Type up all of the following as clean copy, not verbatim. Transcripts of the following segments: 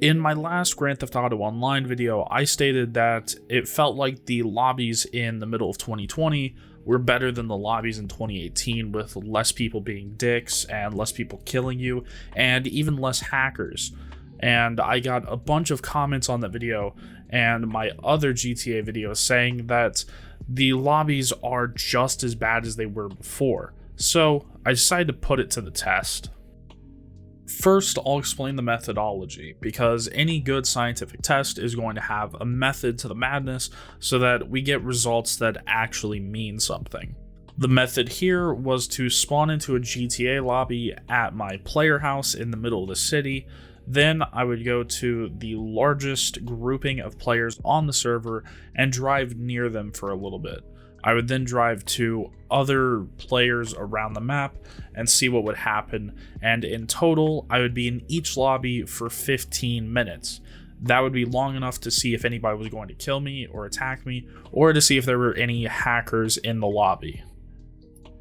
In my last Grand Theft Auto Online video, I stated that it felt like the lobbies in the middle of 2020 were better than the lobbies in 2018, with less people being dicks and less people killing you and even less hackers. And I got a bunch of comments on that video and my other GTA videos saying that the lobbies are just as bad as they were before. So I decided to put it to the test. First, I'll explain the methodology, because any good scientific test is going to have a method to the madness so that we get results that actually mean something. The method here was to spawn into a GTA lobby at my player house in the middle of the city. Then I would go to the largest grouping of players on the server and drive near them for a little bit. I would then drive to other players around the map and see what would happen, and in total, I would be in each lobby for 15 minutes. That would be long enough to see if anybody was going to kill me or attack me, or to see if there were any hackers in the lobby.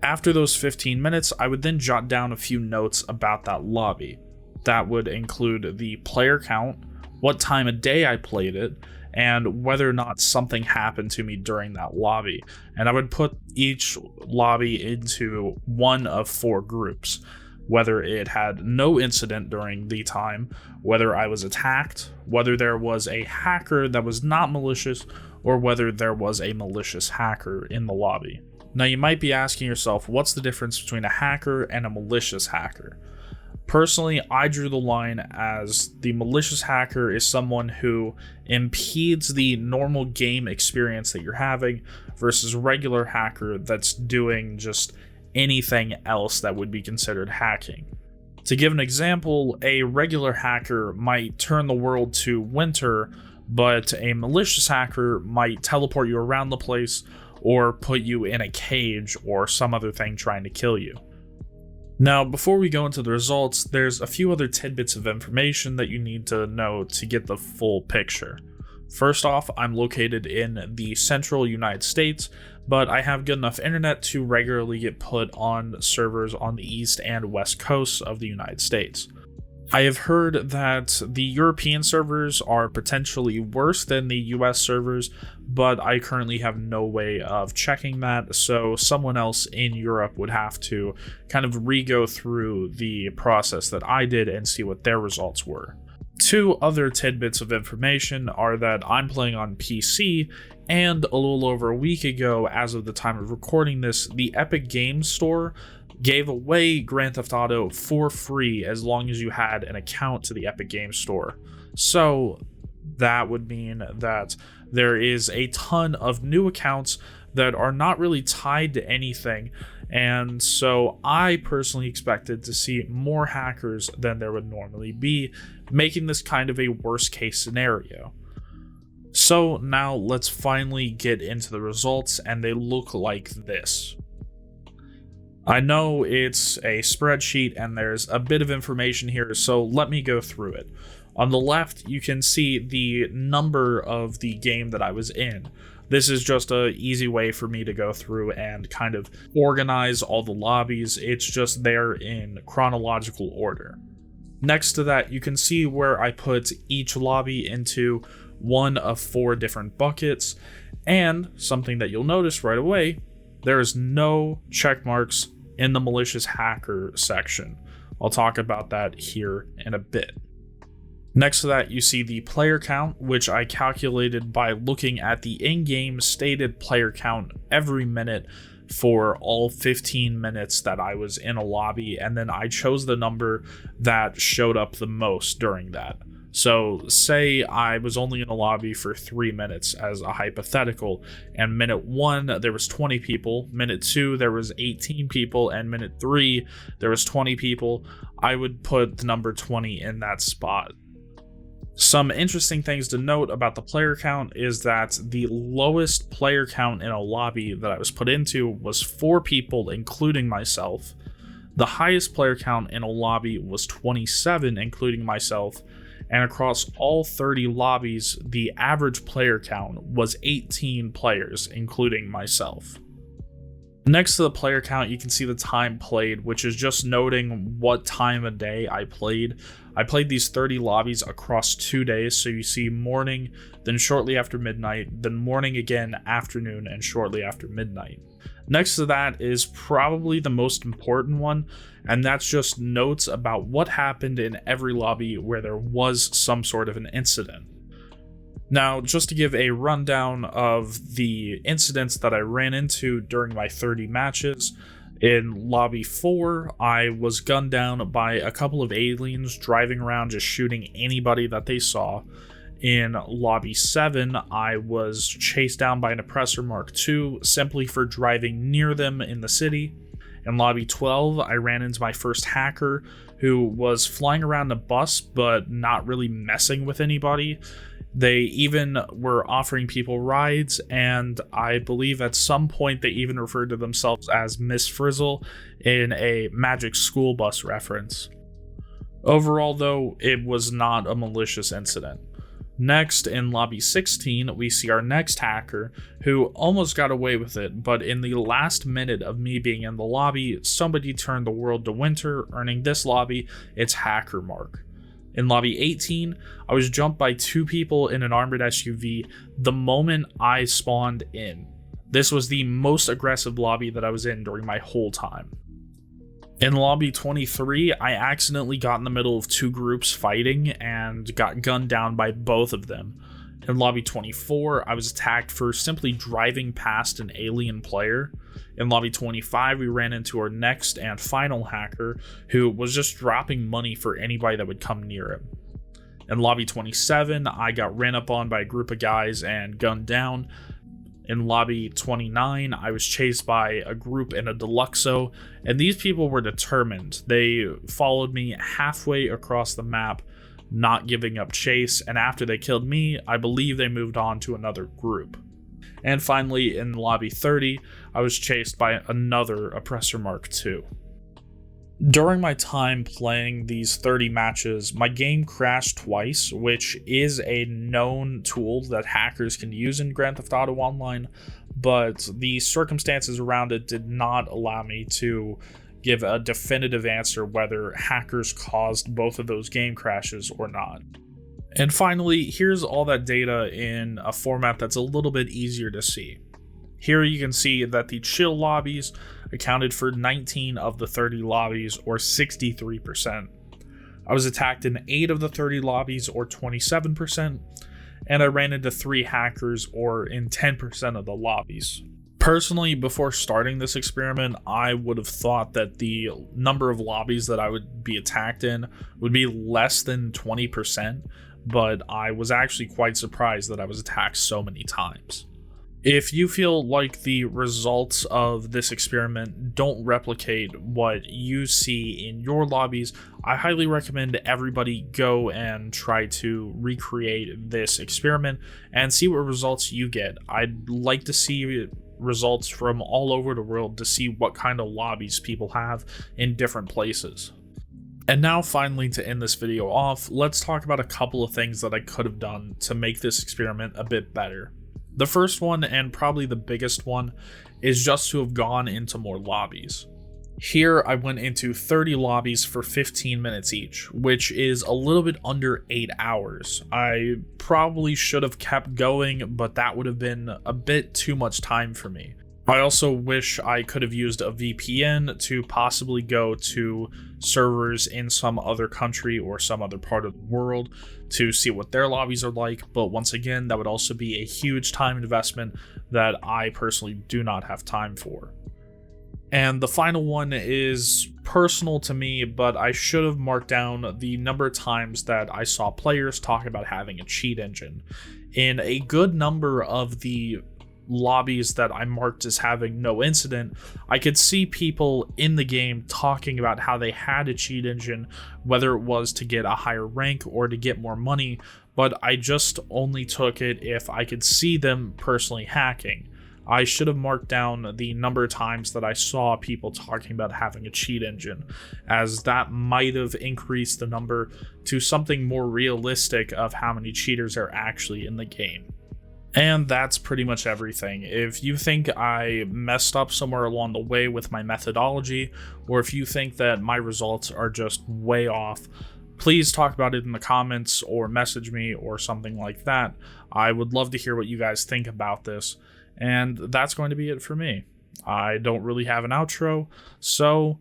After those 15 minutes, I would then jot down a few notes about that lobby. That would include the player count, what time of day I played it, and whether or not something happened to me during that lobby. And I would put each lobby into one of 4 groups, whether it had no incident during the time, whether I was attacked, whether there was a hacker that was not malicious, or whether there was a malicious hacker in the lobby. Now you might be asking yourself, what's the difference between a hacker and a malicious hacker? Personally, I drew the line as the malicious hacker is someone who impedes the normal game experience that you're having, versus a regular hacker that's doing just anything else that would be considered hacking. To give an example, a regular hacker might turn the world to winter, but a malicious hacker might teleport you around the place or put you in a cage or some other thing trying to kill you. Now, before we go into the results, there's a few other tidbits of information that you need to know to get the full picture. First off, I'm located in the central United States, but I have good enough internet to regularly get put on servers on the east and west coasts of the United States. I have heard that the European servers are potentially worse than the US servers, but I currently have no way of checking that, so someone else in Europe would have to kind of re-go through the process that I did and see what their results were. 2 other tidbits of information are that I'm playing on PC, and a little over a week ago, as of the time of recording this, the Epic Games Store gave away Grand Theft Auto for free as long as you had an account to the Epic Games Store. So that would mean that there is a ton of new accounts that are not really tied to anything, and so I personally expected to see more hackers than there would normally be, making this kind of a worst case scenario. So now let's finally get into the results, and they look like this. I know it's a spreadsheet and there's a bit of information here, so let me go through it. On the left, you can see the number of the game that I was in. This is just an easy way for me to go through and kind of organize all the lobbies. It's just there in chronological order. Next to that, you can see where I put each lobby into one of 4 different buckets, and something that you'll notice right away, there is no check marks in the malicious hacker section. I'll talk about that here in a bit. Next to that, you see the player count, which I calculated by looking at the in-game stated player count every minute for all 15 minutes that I was in a lobby, and then I chose the number that showed up the most during that. So say I was only in a lobby for 3 minutes as a hypothetical, and minute 1 there was 20 people, minute 2 there was 18 people, and minute 3 there was 20 people, I would put the number 20 in that spot. Some interesting things to note about the player count is that the lowest player count in a lobby that I was put into was 4 people, including myself. The highest player count in a lobby was 27, including myself, and across all 30 lobbies, the average player count was 18 players, including myself. Next to the player count, you can see the time played, which is just noting what time of day I played. I played these 30 lobbies across 2 days, so you see morning, then shortly after midnight, then morning again, afternoon, and shortly after midnight. Next to that is probably the most important one, and that's just notes about what happened in every lobby where there was some sort of an incident. Now, just to give a rundown of the incidents that I ran into during my 30 matches, in Lobby 4, I was gunned down by a couple of aliens driving around just shooting anybody that they saw. In Lobby 7, I was chased down by an Oppressor Mark II simply for driving near them in the city. In Lobby 12, I ran into my first hacker who was flying around a bus but not really messing with anybody. They even were offering people rides, and I believe at some point they even referred to themselves as Miss Frizzle in a Magic School Bus reference. Overall, though, it was not a malicious incident. Next, in Lobby 16, we see our next hacker, who almost got away with it, but in the last minute of me being in the lobby, somebody turned the world to winter, earning this lobby its hacker mark. In Lobby 18, I was jumped by 2 people in an armored SUV the moment I spawned in. This was the most aggressive lobby that I was in during my whole time. In Lobby 23, I accidentally got in the middle of 2 groups fighting and got gunned down by both of them. In Lobby 24, I was attacked for simply driving past an alien player. In Lobby 25, we ran into our next and final hacker who was just dropping money for anybody that would come near him. In Lobby 27, I got ran up on by a group of guys and gunned down. In Lobby 29, I was chased by a group in a Deluxo, and these people were determined. They followed me halfway across the map, not giving up chase, and after they killed me, I believe they moved on to another group. And finally, in Lobby 30, I was chased by another Oppressor Mark II. During my time playing these 30 matches, my game crashed twice, which is a known tool that hackers can use in Grand Theft Auto Online, but the circumstances around it did not allow me to give a definitive answer whether hackers caused both of those game crashes or not. And finally, here's all that data in a format that's a little bit easier to see. Here you can see that the chill lobbies accounted for 19 of the 30 lobbies, or 63%. I was attacked in 8 of the 30 lobbies, or 27%, and I ran into 3 hackers, or in 10% of the lobbies. Personally, before starting this experiment, I would have thought that the number of lobbies that I would be attacked in would be less than 20%, but I was actually quite surprised that I was attacked so many times. If you feel like the results of this experiment don't replicate what you see in your lobbies, I highly recommend everybody go and try to recreate this experiment and see what results you get. I'd like to see results from all over the world to see what kind of lobbies people have in different places. And now finally, to end this video off, let's talk about a couple of things that I could have done to make this experiment a bit better. The first one, and probably the biggest one, is just to have gone into more lobbies. Here I went into 30 lobbies for 15 minutes each, which is a little bit under 8 hours. I probably should have kept going, but that would have been a bit too much time for me. I also wish I could have used a VPN to possibly go to servers in some other country or some other part of the world to see what their lobbies are like, but once again, that would also be a huge time investment that I personally do not have time for. And the final one is personal to me, but I should have marked down the number of times that I saw players talk about having a cheat engine. In a good number of the lobbies that I marked as having no incident, I could see people in the game talking about how they had a cheat engine, whether it was to get a higher rank or to get more money, but I just only took it if I could see them personally hacking. I should have marked down the number of times that I saw people talking about having a cheat engine, as that might have increased the number to something more realistic of how many cheaters are actually in the game. And that's pretty much everything. If you think I messed up somewhere along the way with my methodology, or if you think that my results are just way off, please talk about it in the comments or message me or something like that. I would love to hear what you guys think about this. And that's going to be it for me. I don't really have an outro, so